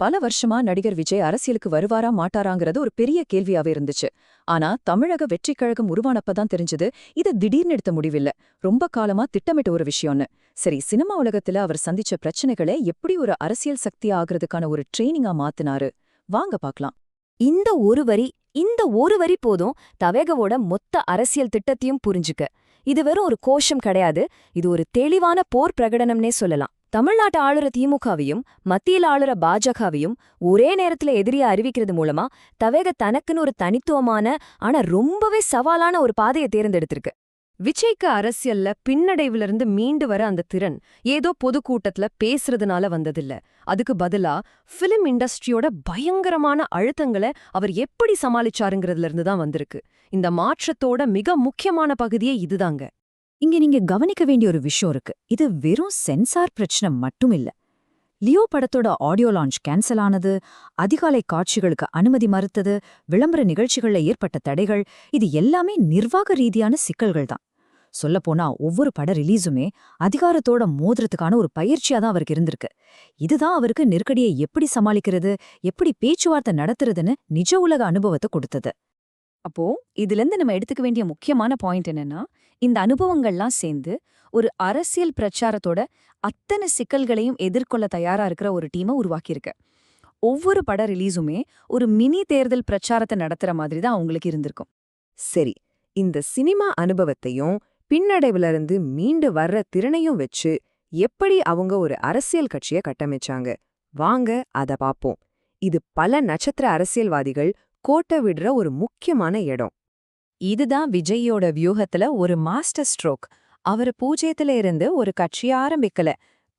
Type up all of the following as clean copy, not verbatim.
பல வருஷமா நடிகர் விஜய் அரசியலுக்கு வருவாரா மாட்டாராங்கிறது ஒரு பெரிய கேள்வியாவே இருந்துச்சு. ஆனா தமிழக வெற்றிக் கழகம் உருவானப்பதான் தெரிஞ்சது இது திடீர்னு எடுத்த முடிவில்ல, ரொம்ப காலமா திட்டமிட்ட ஒரு விஷயம்னு. சரி, சினிமா உலகத்துல அவர் சந்திச்ச பிரச்சனைகளை எப்படி ஒரு அரசியல் சக்தியா ஆகுறதுக்கான ஒரு ட்ரெயினிங்கா மாத்தினாரு, வாங்க பாக்கலாம். இந்த ஒரு வரி போதும் தவேகவோட மொத்த அரசியல் திட்டத்தையும் புரிஞ்சுக்க. இது வெறும் ஒரு கோஷம் கிடையாது, இது ஒரு தெளிவான போர் பிரகடனம்னே சொல்லலாம். தமிழ்நாட்டு ஆளுற திமுகவையும் மத்தியில் ஆளுற பாஜகவையும் ஒரே நேரத்துல எதிரியா அறிவிக்கிறது மூலமா தவேக தனக்குன்னு ஒரு தனித்துவமான ஆனா ரொம்பவே சவாலான ஒரு பாதையை தேர்ந்தெடுத்திருக்கு. விஜய்க்கு அரசியல்ல பின்னடைவிலிருந்து மீண்டு வர அந்த திறன் ஏதோ பொதுக்கூட்டத்துல பேசுறதுனால வந்ததில்ல. அதுக்கு பதிலா பிலிம் இண்டஸ்ட்ரியோட பயங்கரமான அழுத்தங்களை அவர் எப்படி சமாளிச்சாருங்கிறதுல இருந்து தான் வந்திருக்கு. இந்த மாற்றத்தோட மிக முக்கியமான பகுதியே இதுதாங்க. இங்க நீங்க கவனிக்க வேண்டிய ஒரு விஷயம் இருக்கு. இது வெறும் சென்சார் பிரச்சனை மட்டும் இல்ல. லியோ படத்தோட ஆடியோ லான்ச் கேன்சல் ஆனது, அதிகாலை காட்சிகளுக்கு அனுமதி மறுத்தது, விளம்பர நிகழ்ச்சிகள்ல ஏற்பட்ட தடைகள், இது எல்லாமே நிர்வாக ரீதியான சிக்கல்கள் தான். சொல்லப்போனா ஒவ்வொரு பட ரிலீஸுமே அதிகாரத்தோட மோதிரத்துக்கான ஒரு பயிற்சியா தான் அவருக்கு இருந்திருக்கு. இதுதான் அவருக்கு நெருக்கடியை எப்படி சமாளிக்கிறது, எப்படி பேச்சுவார்த்தை நடத்துறதுன்னு நிஜ உலக அனுபவத்தை கொடுத்தது. அப்போ இதுலேருந்து நம்ம எடுத்துக்க வேண்டிய முக்கியமான பாயிண்ட் என்னன்னா, இந்த அனுபவங்கள்லாம் சேர்ந்து ஒரு அரசியல் பிரச்சாரத்தோட அத்தனை சிக்கல்களையும் எதிர்கொள்ள தயாரா இருக்கிற ஒரு டீமை உருவாக்கியிருக்கு. ஒவ்வொரு பட ரிலீஸுமே ஒரு மினி தேர்தல் பிரச்சாரத்தை நடத்துற மாதிரி தான் அவங்களுக்கு இருந்திருக்கும். சரி, இந்த சினிமா அனுபவத்தையும் பின்னடைவுல இருந்து மீண்டு வர்ற திறனையும் வச்சு எப்படி அவங்க ஒரு அரசியல் கட்சியை கட்டமைச்சாங்க, வாங்க அத பாப்போம். இது பல நட்சத்திர அரசியல்வாதிகள் கோட்டை விடுற ஒரு முக்கியமான இடம். இதுதான் விஜய்யோட வியூகத்துல ஒரு மாஸ்டர் ஸ்ட்ரோக். அவரு பூஜ்யத்துல இருந்து ஒரு கட்சிய ஆரம்பிக்கல,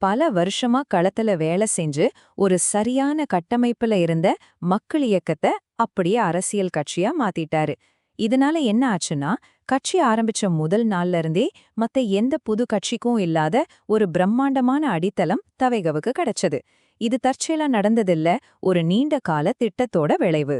பல வருஷமா களத்துல வேலை செஞ்சு ஒரு சரியான கட்டமைப்புல இருந்த மக்கள் இயக்கத்தை அப்படியே அரசியல் கட்சியா மாத்திட்டாரு. இதனால என்ன ஆச்சுன்னா, கட்சி ஆரம்பிச்ச முதல் நாள்ல இருந்தே மத்த எந்த புது கட்சிக்கும் இல்லாத ஒரு பிரம்மாண்டமான அடித்தளம் தவேகவுக்கு கிடைச்சது. இது தற்செயலா நடந்ததில்ல, ஒரு நீண்ட கால திட்டத்தோட விளைவு.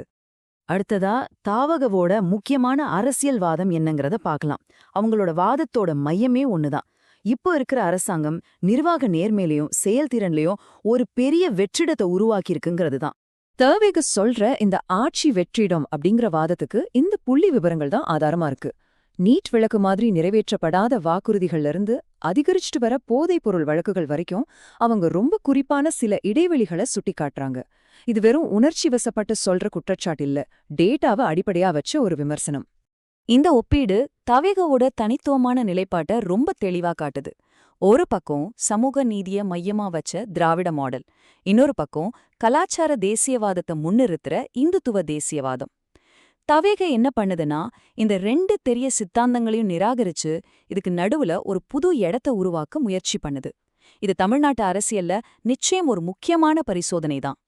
அடுத்ததா தாவகவோட முக்கியமான அரசியல்வாதம் என்னங்கிறத பார்க்கலாம். அவங்களோட வாதத்தோட மையமே ஒண்ணுதான். இப்போ இருக்கிற அரசாங்கம் நிர்வாக நேர்மையிலையும் செயல்திறன்லயும் ஒரு பெரிய வெற்றிடத்தை உருவாக்கியிருக்குங்கிறது தான். தவேக சொல்ற இந்த ஆட்சி வெற்றிடம் அப்படிங்கிற வாதத்துக்கு இந்த புள்ளி விவரங்கள் தான் ஆதாரமா இருக்கு. நீட் விளக்கு மாதிரி நிறைவேற்றப்படாத வாக்குறுதிகள்ல இருந்து அதிகரிச்சுட்டு வர போதைப் பொருள் வழக்குகள் வரைக்கும் அவங்க ரொம்ப குறிப்பான சில இடைவெளிகளை சுட்டிக்காட்டுறாங்க. இது வெறும் உணர்ச்சி வசப்பட்டு சொல்ற குற்றச்சாட்டு இல்ல, டேட்டாவை அடிப்படையா வச்ச ஒரு விமர்சனம். இந்த ஒப்பீடு தவேகவோட தனித்துவமான நிலைப்பாட்டை ரொம்ப தெளிவா காட்டுது. ஒரு பக்கம் சமூக நீதிய மையமா வச்ச திராவிட மாடல், இன்னொரு பக்கம் கலாச்சார தேசியவாதத்தை முன்னிறுத்துற இந்துத்துவ தேசியவாதம். தவேக என்ன பண்ணுதுன்னா, இந்த ரெண்டு பெரிய சித்தாந்தங்களையும் நிராகரிச்சு இதுக்கு நடுவுல ஒரு புது இடத்த உருவாக்க முயற்சி பண்ணுது. இது தமிழ்நாட்டு அரசியல்ல நிச்சயம் ஒரு முக்கியமான பரிசோதனை தான்.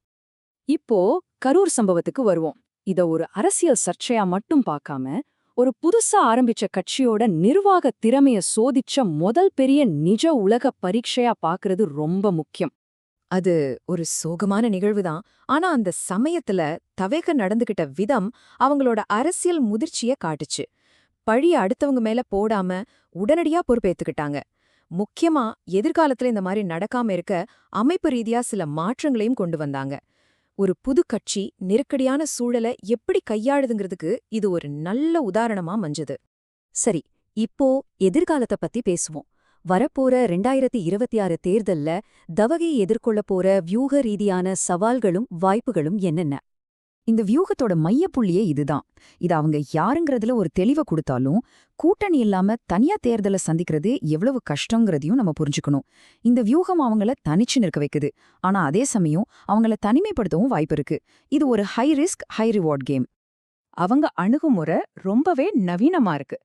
இப்போ கரூர் சம்பவத்துக்கு வருவோம். இத ஒரு அரசியல் சர்ச்சையா மட்டும் பார்க்காம, ஒரு புதுசா ஆரம்பிச்ச கட்சியோட நிர்வாக திறமைய சோதிச்ச முதல் பெரிய நிஜ உலக பரீட்சையா பாக்குறது ரொம்ப முக்கியம். அது ஒரு சோகமான நிகழ்வுதான். ஆனா அந்த சமயத்துல தவேக நடந்துகிட்ட விதம் அவங்களோட அரசியல் முதிர்ச்சிய காட்டுச்சு. பழிய அடுத்தவங்க மேல போடாம உடனடியா பொறுப்பேத்துக்கிட்டாங்க. முக்கியமா எதிர்காலத்துல இந்த மாதிரி நடக்காம இருக்க அமைப்பு ரீதியா சில மாற்றங்களையும் கொண்டு வந்தாங்க. ஒரு புது கட்சி நெருக்கடியான சூழலை எப்படி கையாளுதுங்கிறதுக்கு இது ஒரு நல்ல உதாரணமா மஞ்சது. சரி, இப்போ எதிர்காலத்தை பத்தி பேசுவோம். வரப்போற 2026 தேர்தல்ல தவகை எதிர்கொள்ள போற வியூக ரீதியான சவால்களும் வாய்ப்புகளும் என்னென்ன? இந்த வியூகத்தோட மையப்புள்ளியே இதுதான். இது அவங்க யாருங்கிறதுல ஒரு தெளிவை கொடுத்தாலும், கூட்டணி இல்லாம தனியா தேர்தலை சந்திக்கிறது எவ்வளவு கஷ்டங்கிறதையும் நம்ம புரிஞ்சுக்கணும். இந்த வியூகம் அவங்கள தனிச்சு நிற்க வைக்குது, ஆனா அதே சமயம் அவங்கள தனிமைப்படுத்தவும் வாய்ப்பு இருக்கு. இது ஒரு high risk high reward game. அவங்க அணுகுமுறை ரொம்பவே நவீனமா இருக்கு.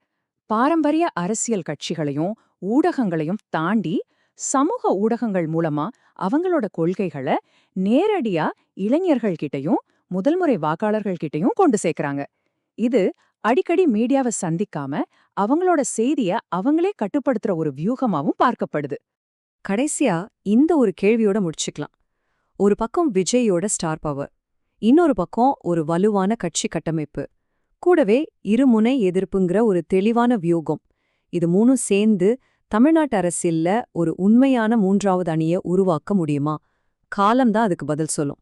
பாரம்பரிய அரசியல் கட்சிகளையும் ஊடகங்களையும் தாண்டி சமூக ஊடகங்கள் மூலமா அவங்களோட கொள்கைகளை நேரடியா இளைஞர்கள்கிட்டையும் முதல்முறை வாக்காளர்கள்கிட்டையும் கொண்டு சேர்க்கறாங்க. இது அடிக்கடி மீடியாவை சந்திக்காம அவங்களோட செய்திய அவங்களே கட்டுப்படுத்துற ஒரு வியூகமாவும் பார்க்கப்படுது. கடைசியா இந்த ஒரு கேள்வியோட முடிச்சுக்கலாம். ஒரு பக்கம் விஜயோட ஸ்டார் பவர், இன்னொரு பக்கம் ஒரு வலுவான கட்சி கட்டமைப்பு, கூடவே இருமுனை எதிர்ப்புங்கிற ஒரு தெளிவான வியூகம். இது மூணும் சேர்ந்து தமிழ்நாட்டு அரசியல்ல ஒரு உண்மையான மூன்றாவது அணியை உருவாக்க முடியுமா? காலம்தான் அதுக்கு பதில் சொல்லும்.